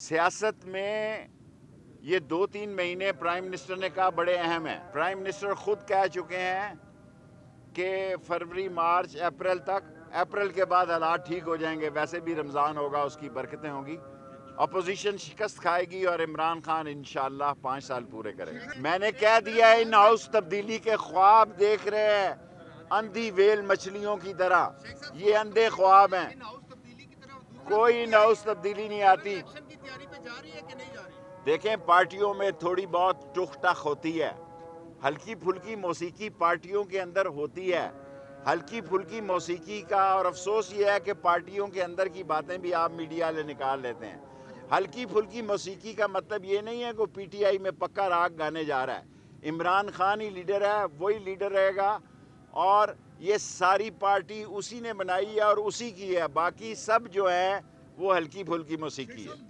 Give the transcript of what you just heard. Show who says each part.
Speaker 1: सियासत में ये 2-3 महीने प्राइम मिनिस्टर ने कहा बड़े अहम हैं। प्राइम मिनिस्टर खुद कह चुके हैं कि फरवरी, मार्च, अप्रैल तक, अप्रैल के बाद हालात ठीक हो जाएंगे। वैसे भी रमज़ान होगा, उसकी बरकतें होंगी। अपोजिशन शिकस्त खाएगी और इमरान खान इंशाअल्लाह 5 साल पूरे करेगा। मैंने कह दिया है, इन हाउस तब्दीली के ख्वाब देख रहे हैं अंधी वेल मछलियों की तरह। ये अंधे ख्वाब हैं, कोई इन हाउस तब्दीली नहीं आती। देखें, पार्टियों में थोड़ी बहुत टुक टक होती है, हल्की फुल्की मौसीकी पार्टियों के अंदर होती है, हल्की फुल्की मौसीकी का। और अफसोस ये है कि पार्टियों के अंदर की बातें भी आप मीडिया वाले निकाल लेते हैं। हल्की फुल्की मौसीकी का मतलब ये नहीं है कि पीटीआई में पक्का राग गाने जा रहा है। इमरान खान ही लीडर है, वही लीडर रहेगा और ये सारी पार्टी उसी ने बनाई है और उसी की है। बाकी सब जो है वो हल्की फुल्की मौसीकी है।